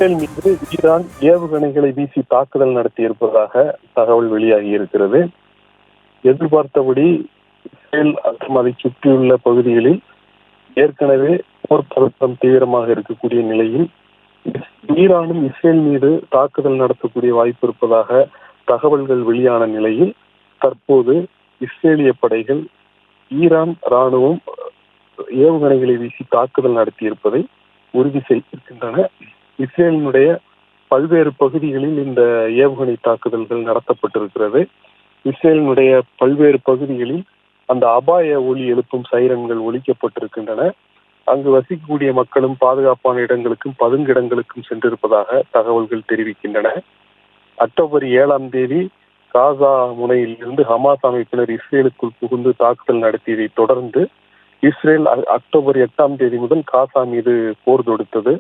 Israel மீது Iran ஏவுகணைகளை வீசி தாக்குதல் நடத்தியிருப்பதாக தகவல் வெளியாகி இருக்கிறது. எதிர்பார்த்தபடி இஸ்ரேல் மற்றும் அதை சுற்றியுள்ள பகுதிகளில் ஏற்கனவே போர் பதற்றம் தீவிரமாக இருக்கக்கூடிய நிலையில் ஈரானும் இஸ்ரேல் மீது தாக்குதல் நடத்தக்கூடிய வாய்ப்பு இருப்பதாக தகவல்கள் வெளியான நிலையில் தற்போது இஸ்ரேலிய படைகள் ஈரான் ராணுவம் ஏவுகணைகளை வீசி தாக்குதல் நடத்தியிருப்பதை உறுதி செய்திருக்கின்றன. இஸ்ரேலினுடைய பல்வேறு பகுதிகளில் இந்த ஏவுகணை தாக்குதல்கள் நடத்தப்பட்டிருக்கிறது. இஸ்ரேலினுடைய பல்வேறு பகுதிகளில் அந்த அபாய ஒலி எழுப்பும் சைரன்கள் ஒலிக்கப்பட்டிருக்கின்றன. அங்கு வசிக்கக்கூடிய மக்களும் பாதுகாப்பான இடங்களுக்கும் பதுங்கிடங்களுக்கும் சென்றிருப்பதாக தகவல்கள் தெரிவிக்கின்றன. அக்டோபர் 7 காசா முனையில் இருந்து ஹமாஸ் அமைப்பினர் இஸ்ரேலுக்குள் புகுந்து தாக்குதல் நடத்தியதை தொடர்ந்து இஸ்ரேல் அக்டோபர் 8 முதல் காசா மீது போர் தொடுத்தது.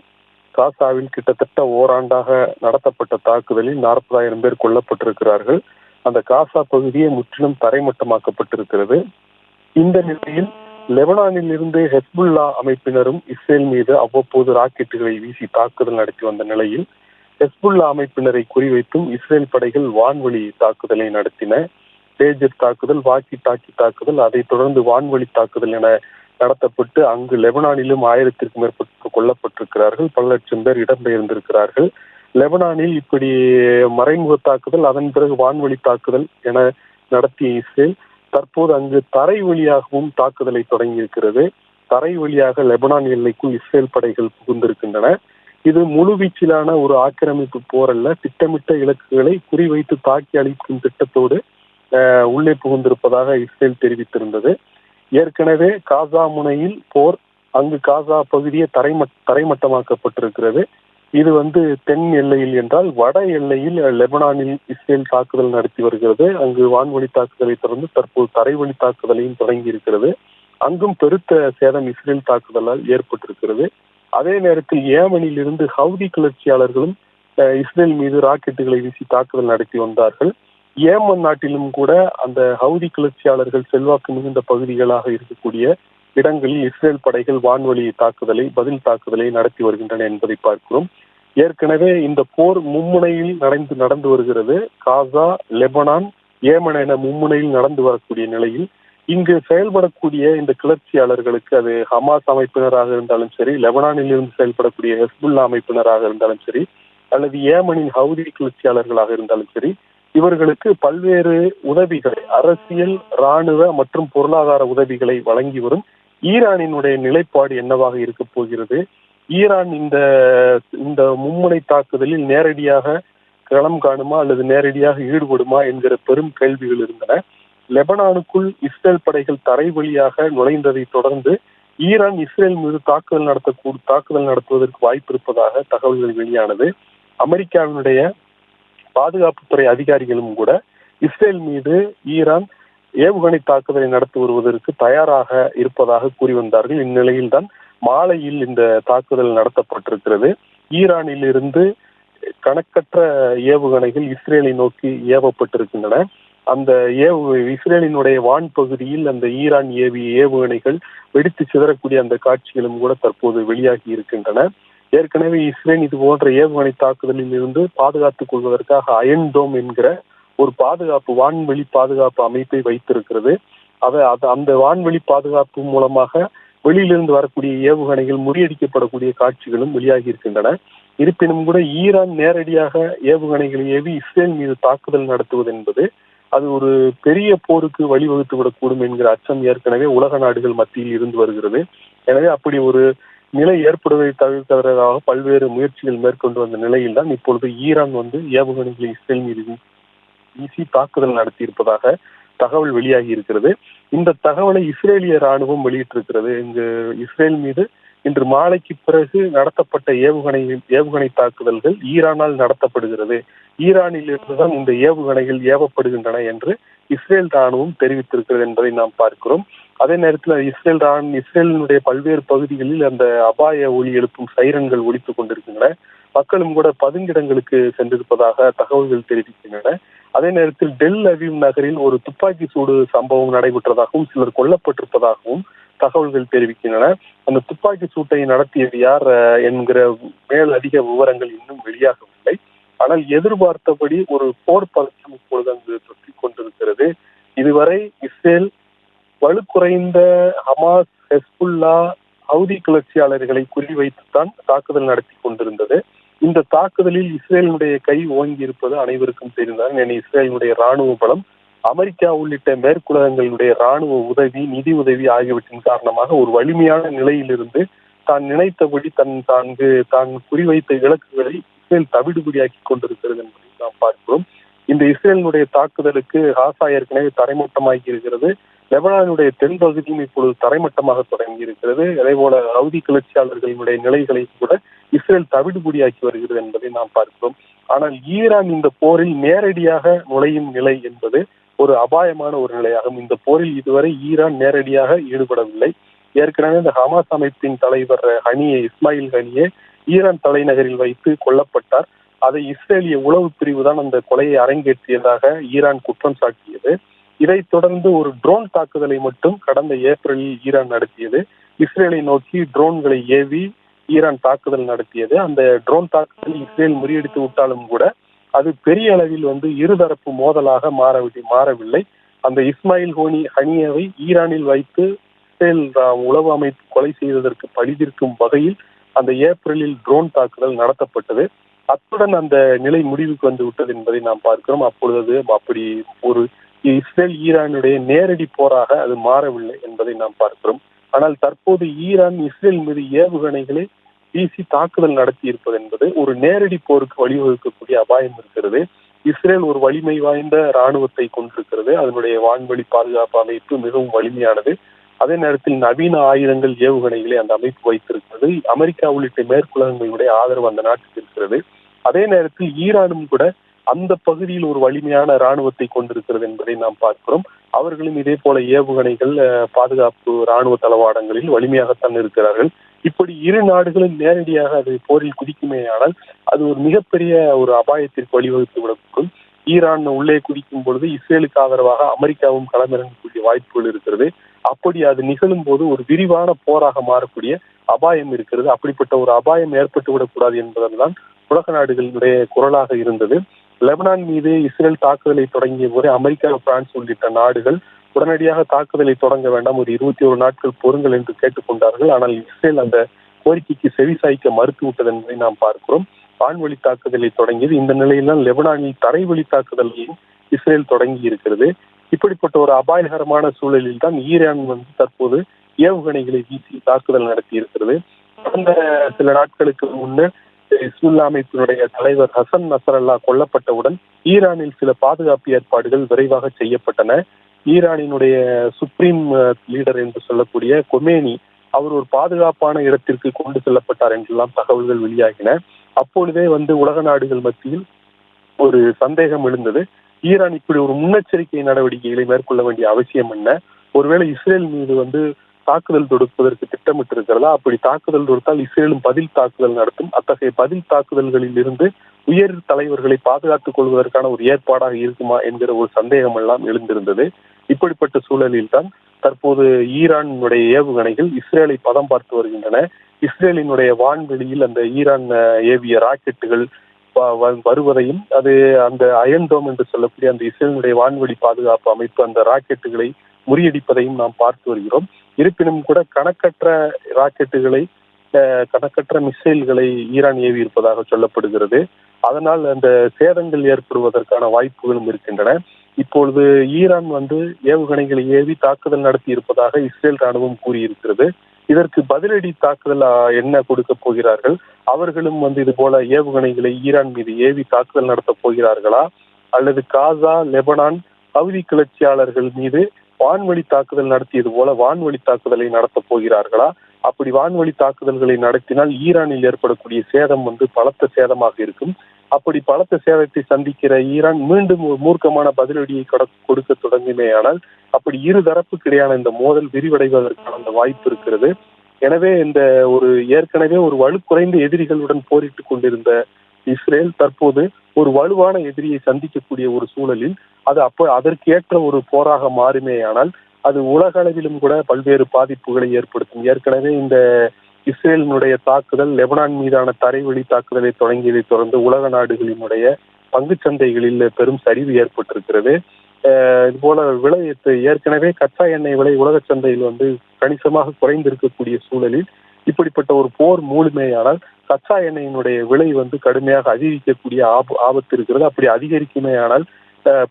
காசாவில் கிட்டத்தட்ட ஓராண்டாக நடத்தப்பட்ட தாக்குதலில் 40,000 பேர் கொல்லப்பட்டிருக்கிறார்கள். அந்த காசா பகுதியே முற்றிலும் தரைமட்டமாக்கப்பட்டிருக்கிறது. இந்த நிலையில் லெபனானில் இருந்து ஹெஸ்புல்லா அமைப்பினரும் இஸ்ரேல் மீது அவ்வப்போது ராக்கெட்டுகளை வீசி தாக்குதல் நடத்தி வந்த நிலையில் ஹெஸ்புல்லா அமைப்பினரை குறிவைத்தும் இஸ்ரேல் படைகள் வான்வழி தாக்குதலை நடத்தின. பேஜர் தாக்குதல், வாக்கி டாக்கி தாக்குதல், அதைத் தொடர்ந்து வான்வழி தாக்குதல் என நடத்தப்பட்டு அங்கு லெபனானிலும் 1000க்கும் மேற்பட்டு கொல்லப்பட்டிருக்கிறார்கள். பல லட்சம் பேர் இடம்பெயர்ந்திருக்கிறார்கள். லெபனானில் இப்படி மறைமுக தாக்குதல், அதன் பிறகு வான்வழி தாக்குதல் என நடத்திய இஸ்ரேல் தற்போது அங்கு தரை வழியாகவும் தாக்குதலை தொடங்கி இருக்கிறது. தரை வழியாக லெபனான் எல்லைக்குள் இஸ்ரேல் படைகள் புகுந்திருக்கின்றன. இது முழுவீச்சிலான ஒரு ஆக்கிரமிப்பு போர் அல்ல, திட்டமிட்ட இலக்குகளை குறிவைத்து தாக்கி அளிக்கும் திட்டத்தோடு உள்ளே புகுந்திருப்பதாக இஸ்ரேல் தெரிவித்திருந்தது. ஏற்கனவே காசா முனையில் போர், அங்கு காசா பகுதியே தரைமட்டமாக்கப்பட்டிருக்கிறது. இது தென் எல்லையில் என்றால் வட எல்லையில் லெபனானில் இஸ்ரேல் தாக்குதல் நடத்தி வருகிறது. அங்கு வான்வழி தாக்குதலை தொடர்ந்து தற்போது தரைவழி தாக்குதலையும் தொடங்கி இருக்கிறது. அங்கும் பெருத்த சேதம் இஸ்ரேல் தாக்குதலால் ஏற்பட்டிருக்கிறது. அதே நேரத்தில் ஏமனில் இருந்து ஹவுதி கிளர்ச்சியாளர்களும் இஸ்ரேல் மீது ராக்கெட்டுகளை வீசி தாக்குதல் நடத்தி வந்தார்கள். ஏமன் நாட்டிலும் கூட அந்த ஹவுதி கிளர்ச்சியாளர்கள் செல்வாக்கு மிகுந்த பகுதிகளாக இருக்கக்கூடிய இடங்களில் இஸ்ரேல் படைகள் வான்வழி தாக்குதலை, பதில் தாக்குதலை நடத்தி வருகின்றன என்பதை பார்க்கிறோம். ஏற்கனவே இந்த போர் மும்முனையில் நடந்து வருகிறது. காசா, லெபனான், ஏமன் என மும்முனையில் நடந்து வரக்கூடிய நிலையில் இங்கு செயல்படக்கூடிய இந்த கிளர்ச்சியாளர்களுக்கு, அது ஹமாஸ் அமைப்பினராக இருந்தாலும் சரி, லெபனானில் இருந்து செயல்படக்கூடிய ஹெஸ்புல்லா அமைப்பினராக இருந்தாலும் சரி, அல்லது ஏமனின் ஹவுதி கிளர்ச்சியாளர்களாக இருந்தாலும் சரி, இவர்களுக்கு பல்வேறு உதவிகளை, அரசியல், இராணுவ மற்றும் பொருளாதார உதவிகளை வழங்கி வரும் ஈரானினுடைய நிலைப்பாடு என்னவாக இருக்க போகிறது? ஈரான் இந்த மும்முனை தாக்குதலில் நேரடியாக களம் காணுமா அல்லது நேரடியாக ஈடுபடுமா என்கிற பெரும் கேள்விகள் இருந்தன. லெபனானுக்குள் இஸ்ரேல் படைகள் தரை வழியாக நுழைந்ததை தொடர்ந்து ஈரான் இஸ்ரேல் மீது தாக்குதல் நடத்துவதற்கு வாய்ப்பு இருப்பதாக தகவல்கள் வெளியானது. அமெரிக்காவினுடைய பாதுகாப்புத்துறை அதிகாரிகளும் கூட இஸ்ரேல் மீது ஈரான் ஏவுகணை தாக்குதலை நடத்தி வருவதற்கு தயாராக இருப்பதாக கூறி வந்தார்கள். இந்நிலையில்தான் மாலையில் இந்த தாக்குதல் நடத்தப்பட்டிருக்கிறது. ஈரானில் இருந்து கணக்கற்ற ஏவுகணைகள் இஸ்ரேலை நோக்கி ஏவப்பட்டிருக்கின்றன. அந்த இஸ்ரேலினுடைய வான் பகுதியில் அந்த ஈரான் ஏவிய ஏவுகணைகள் வெடித்து சிதறக்கூடிய அந்த காட்சிகளும் கூட தற்போது வெளியாகி இருக்கின்றன. ஏற்கனவே இஸ்ரேல் இது போன்ற ஏவுகணை தாக்குதலில் இருந்து பாதுகாத்துக் கொள்வதற்காக அயன் டோம் என்கிற ஒரு வான்வெளி பாதுகாப்பு அமைப்பை வைத்திருக்கிறது. அந்த வான்வெளி பாதுகாப்பு மூலமாக வெளியிலிருந்து வரக்கூடிய ஏவுகணைகள் முறியடிக்கப்படக்கூடிய காட்சிகளும் வெளியாகி இருக்கின்றன. இருப்பினும் கூட ஈரான் நேரடியாக ஏவுகணைகளை ஏவி இஸ்ரேல் மீது தாக்குதல் நடத்துவது என்பது அது ஒரு பெரிய போருக்கு வழிவகுத்து விடக்கூடும் என்கிற அச்சம் ஏற்கனவே உலக நாடுகள் மத்தியில் இருந்து வருகிறது. எனவே அப்படி ஒரு நிலை ஏற்படுவதை தவிர்ப்பதற்காக பல்வேறு முயற்சிகள் மேற்கொண்டு வந்த நிலையில் தான் இப்பொழுது ஈரான் ஏவுகணைகளை இஸ்ரேல் மீது வீசி தாக்குதல் நடத்தியிருப்பதாக தகவல் வெளியாகி இருக்கிறது. இந்த தகவலை இஸ்ரேலிய ராணுவம் வெளியிட்டிருக்கிறது. இங்கு இஸ்ரேல் மீது இன்று மாலைக்கு பிறகு நடத்தப்பட்ட ஏவுகணை தாக்குதல்கள் ஈரானால் நடத்தப்படுகிறது, ஈரானில் இருந்துதான் இந்த ஏவுகணைகள் ஏவப்படுகின்றன என்று இஸ்ரேல் ராணுவம் தெரிவித்திருக்கிறது என்பதை நாம் பார்க்கிறோம். அதே நேரத்தில் இஸ்ரேலினுடைய பல்வேறு பகுதிகளில் அந்த அபாய ஒலி எழுப்பும் சைரன்கள் ஒலித்துக் கொண்டிருக்கின்றன. மக்களும் கூட பதுங்கிடங்களுக்கு சென்றிருப்பதாக தகவல்கள் தெரிவிக்கின்றன. அதே நேரத்தில் டெல் அவீவ் நகரில் ஒரு துப்பாக்கி சூடு சம்பவம் நடைபெற்றதாகவும் சிலர் கொல்லப்பட்டிருப்பதாகவும் தகவல்கள் தெரிவிக்கின்றன. அந்த துப்பாக்கி சூட்டை நடத்தியது யார் என்கிற மேல் அதிக விவரங்கள் இன்னும் வெளியாகவில்லை. ஆனால் எதிர்பார்த்தபடி ஒரு போர் பதற்றம் இப்பொழுது அங்கு தொற்றிக் கொண்டிருக்கிறது. இதுவரை இஸ்ரேல் வலுக்குறைந்த ஹமாஸ், ஹெஸ்புல்லா, ஹவுதி கிளர்ச்சியாளர்களை குறிவைத்துத்தான் தாக்குதல் நடத்தி கொண்டிருந்தது. இந்த தாக்குதலில் இஸ்ரேலினுடைய கை ஓங்கி இருப்பது அனைவருக்கும் தெரிந்தால், இஸ்ரேலினுடைய ராணுவ பலம் அமெரிக்கா உள்ளிட்ட மேற்குலகங்களுடைய ராணுவ உதவி, நிதி உதவி ஆகியவற்றின் காரணமாக ஒரு வலிமையான நிலையிலிருந்து தான் நினைத்தபடி தான் குறிவைத்த இலக்குகளை இஸ்ரேல் தவிடுபடியாக்கி கொண்டிருக்கிறது என்பதை நாம் பார்க்கிறோம். இந்த இஸ்ரேலினுடைய தாக்குதலுக்கு காசா ஏற்கனவே தரைமட்டமாகி இருக்கிறது. லெபனானுடைய தென் பகுதியும் இப்பொழுது தரைமட்டமாக தொடங்கி இருக்கிறது. அதே போல ஹவுதி கிளர்ச்சியாளர்களுடைய நிலைகளை கூட இஸ்ரேல் தவிடுபடியாக்கி வருகிறது என்பதை நாம் பார்க்கிறோம். ஆனால் ஈரான் இந்த போரில் நேரடியாக நுழையும் நிலை என்பது ஒரு அபாயமான ஒரு நிலையாகும். இந்த போரில் இதுவரை ஈரான் நேரடியாக ஈடுபடவில்லை. ஏற்கனவே இந்த ஹமாஸ் அமைப்பின் தலைவர் இஸ்மாயில் ஹனியே ஈரான் தலைநகரில் வைத்து கொல்லப்பட்டார். அதை இஸ்ரேலிய உளவு பிரிவு தான் அந்த கொலையை அரங்கேற்றியதாக ஈரான் குற்றம் சாட்டியது. இதைத் தொடர்ந்து ஒரு ட்ரோன் தாக்குதலை மட்டும் கடந்த ஏப்ரலில் ஈரான் நடத்தியது. இஸ்ரேலை நோக்கி ட்ரோன்களை ஏவி ஈரான் தாக்குதல் நடத்தியது. அந்த ட்ரோன் தாக்குதல் இஸ்ரேல் முறியடித்து விட்டாலும் கூட அது பெரிய அளவில் இருதரப்பு மோதலாக மாறவில்லை. அந்த இஸ்மாயில் ஹனியேவை ஈரானில் வைத்து இஸ்ரேல் உளவு அமைப்பு கொலை செய்ததற்கு பழிதீர்க்கும் வகையில் அந்த ஏப்ரலில் ட்ரோன் தாக்குதல் நடத்தப்பட்டது. அத்துடன் அந்த நிலை முடிவுக்கு வந்து விட்டது என்பதை நாம் பார்க்கிறோம். அப்பொழுது அப்படி ஒரு இஸ்ரேல் ஈரானுடைய நேரடி போராக அது மாறவில்லை என்பதை நாம் பார்க்கிறோம். ஆனால் தற்போது ஈரான் இஸ்ரேல் மீது ஏவுகணைகளை வீசி தாக்குதல் நடத்தி இருப்பது என்பது ஒரு நேரடி போருக்கு வழிவகுக்கக்கூடிய அபாயம் இருக்கிறது. இஸ்ரேல் ஒரு வலிமை வாய்ந்த இராணுவத்தை கொண்டிருக்கிறது. அதனுடைய வான்வழி பாதுகாப்பு அமைப்பு மிகவும் வலிமையானது. அதே நேரத்தில் நவீன ஆயுதங்கள், ஏவுகணைகளை அந்த அமைப்பு வைத்திருக்கிறது. அமெரிக்கா உள்ளிட்ட மேற்குலகங்களுடைய ஆதரவு அந்த நாட்டுக்கு இருக்கிறது. அதே நேரத்தில் ஈரானும் கூட அந்த பகுதியில் ஒரு வலிமையான இராணுவத்தை கொண்டிருக்கிறது என்பதை நாம் பார்க்கிறோம். அவர்களும் இதே போல ஏவுகணைகள், பாதுகாப்பு இராணுவ தளவாடங்களில் வலிமையாகத்தான் இருக்கிறார்கள். இப்படி இரு நாடுகளும் நேரடியாக அது போரில் குதிக்குமேயானால் அது ஒரு மிகப்பெரிய ஒரு அபாயத்திற்கு வழிவகுத்து விடக்கூடும். ஈரான் உள்ளே குதிக்கும் பொழுது இஸ்ரேலுக்கு ஆதரவாக அமெரிக்காவும் களமிறங்கக்கூடிய வாய்ப்புகள் இருக்கிறது. அப்படி அது நிகழும் போது ஒரு விரிவான போராக மாறக்கூடிய அபாயம் இருக்கிறது. அப்படிப்பட்ட ஒரு அபாயம் ஏற்பட்டு விடக்கூடாது என்பதுதான் உலக நாடுகளுடைய குரலாக இருந்தது. லெபனான் மீது இஸ்ரேல் தாக்குதலை தொடங்கிய போது அமெரிக்கா, பிரான்ஸ் உள்ளிட்ட நாடுகள் உடனடியாக தாக்குதலை தொடங்க வேண்டாம், ஒரு 21 நாட்கள் பொறுங்கள் என்று கேட்டுக்கொண்டார்கள். ஆனால் இஸ்ரேல் அந்த கோரிக்கைக்கு செவிசாய்க்க மறுத்துவிட்டது என்பதை நாம் பார்க்கிறோம். வான்வழி தாக்குதலை தொடங்கியது. இந்த நிலையில்தான் லெபனானில் தரைவழி தாக்குதலையும் இஸ்ரேல் தொடங்கி இருக்கிறது. இப்படிப்பட்ட ஒரு அபாயகரமான சூழலில் தான் ஈரான் தற்போது ஏவுகணைகளை வீசி தாக்குதல் நடத்தி இருக்கிறது. கடந்த சில நாட்களுக்கு முன்னர் ஹிஸ்புல்லா அமைப்பினுடைய தலைவர் ஹசன் நசரல்லா கொல்லப்பட்டவுடன் ஈரானில் சில பாதுகாப்பு ஏற்பாடுகள் விரைவாக செய்யப்பட்டன. ஈரானினுடைய சுப்ரீம் லீடர் என்று சொல்லக்கூடிய கொமேனி அவர் ஒரு பாதுகாப்பான இடத்திற்கு கொண்டு செல்லப்பட்டார் என்றெல்லாம் தகவல்கள் வெளியாகின. அப்பொழுதே உலக நாடுகள் மத்தியில் ஒரு சந்தேகம் எழுந்தது. ஈரான் இப்படி ஒரு முன்னெச்சரிக்கை நடவடிக்கைகளை மேற்கொள்ள வேண்டிய அவசியம் என்ன? ஒருவேளை இஸ்ரேல் மீது தாக்குதல் தொடுப்பதற்கு திட்டமிட்டிருக்கிறதா? அப்படி தாக்குதல் தொடுத்தால் இஸ்ரேலும் பதில் தாக்குதல் நடத்தும். அத்தகைய பதில் தாக்குதல்களில் இருந்து உயர் தலைவர்களை பாதுகாத்துக் கொள்வதற்கான ஒரு ஏற்பாடாக இருக்குமா என்கிற ஒரு சந்தேகம் எல்லாம் எழுந்திருந்தது. இப்படிப்பட்ட சூழலில் தான் தற்போது ஈரானுடைய ஏவுகணைகள் இஸ்ரேலை பதம் பார்த்து வருகின்றன. இஸ்ரேலினுடைய வான்வெளியில் அந்த ஈரான் ஏவிய ராக்கெட்டுகள் வருவதையும், அது அந்த அயன்டோம் என்று சொல்லக்கூடிய அந்த இஸ்ரேலினுடைய வான்வெளி பாதுகாப்பு அமைப்பு அந்த ராக்கெட்டுகளை முறியடிப்பதையும் நாம் பார்த்து வருகிறோம். இருப்பினும் கூட கணக்கற்ற ராக்கெட்டுகளை, கணக்கற்ற மிசைல்களை ஈரான் ஏவி இருப்பதாக சொல்லப்படுகிறது. அதனால் அந்த சேதங்கள் ஏற்படுவதற்கான வாய்ப்புகளும் இருக்கின்றன. இப்பொழுது ஈரான் ஏவுகணைகளை ஏவி தாக்குதல் நடத்தி இருப்பதாக இஸ்ரேல் ராணுவம் கூறியிருக்கிறது. இதற்கு பதிலடி தாக்குதல் என்ன கொடுக்க போகிறார்கள்? அவர்களும் இது போல ஏவுகணைகளை ஈரான் மீது ஏவி தாக்குதல் நடத்தப் போகிறார்களா? அல்லது காசா, லெபனான், ஹவுதி கிளர்ச்சியாளர்கள் மீது வான்வழி தாக்குதல் நடத்தியது போல வான்வழி தாக்குதலை நடத்தப் போகிறார்களா? அப்படி வான்வழி தாக்குதல்களை நடத்தினால் ஈரானில் ஏற்படக்கூடிய சேதம் பலத்த சேதமாக இருக்கும். அப்படி பலத்த சேதத்தை சந்திக்கிற ஈரான் மீண்டும் ஒரு மூர்க்கமான பதிலடியை கொடுக்க தொடங்குமேயானால் அப்படி இரு தரப்புக்கு இடையான இந்த மோதல் விரிவடைவதற்கான அந்த வாய்ப்பு இருக்கிறது. எனவே இந்த ஏற்கனவே ஒரு வலுக்குறைந்த எதிரிகளுடன் போரிட்டுக் கொண்டிருந்த இஸ்ரேல் தற்போது ஒரு வலுவான எதிரியை சந்திக்கக்கூடிய ஒரு சூழலில் அது அதற்கேற்ற ஒரு போராக மாறுமேயானால் அது உலக அளவிலும் கூட பல்வேறு பாதிப்புகளை ஏற்படுத்தும். ஏற்கனவே இந்த இஸ்ரேலினுடைய தாக்குதல் லெபனான் மீதான தரைவழி தாக்குதலை தொடங்கியதை தொடர்ந்து உலக நாடுகளினுடைய பங்குச் சந்தைகளில் பெரும் சரிவு ஏற்பட்டிருக்கிறது. இதுபோல ஏற்கனவே கச்சா எண்ணெய் விலை உலக சந்தையில் கணிசமாக குறைந்திருக்கக்கூடிய சூழலில் இப்படிப்பட்ட ஒரு போர் மூழ்மையானால் கச்சா எண்ணெயினுடைய விலை கடுமையாக அதிகரிக்கக்கூடிய ஆபத்து இருக்கிறது. அப்படி அதிகரிக்குமே ஆனால்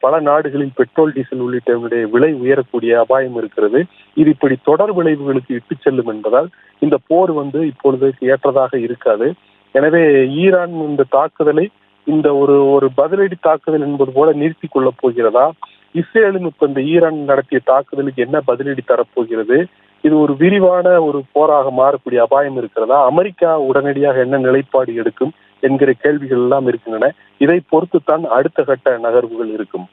பல நாடுகளில் பெட்ரோல், டீசல் உள்ளிட்டவனுடைய விலை உயரக்கூடிய அபாயம் இருக்கிறது. இது இப்படி தொடர் விளைவுகளுக்கு இட்டு செல்லும் என்பதால் இந்த போர் இப்பொழுது ஏற்றதாக இருக்காது. எனவே ஈரான் இந்த தாக்குதலை இந்த ஒரு பதிலடி தாக்குதல் என்பது போல நிறுத்தி கொள்ளப் போகிறதா? இஸ்ரேலும் இப்ப இந்த ஈரான் நடத்திய தாக்குதலுக்கு என்ன பதிலடி தரப்போகிறது? இது ஒரு விரிவான ஒரு போராக மாறக்கூடிய அபாயம் இருக்கிறதா? அமெரிக்கா உடனடியாக என்ன நிலைப்பாடு எடுக்கும் என்கிற கேள்விகள் எல்லாம் இருக்கின்றன. இதை பொறுத்துத்தான் அடுத்த கட்ட நகர்வுகள் இருக்கும்.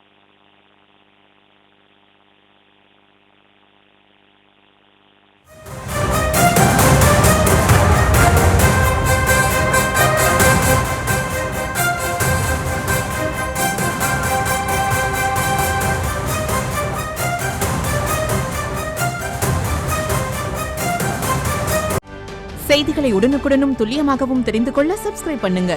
செய்திகளை உடனுக்குடனும் துல்லியமாகவும் தெரிந்து கொள்ள சப்ஸ்கிரைப் பண்ணுங்க.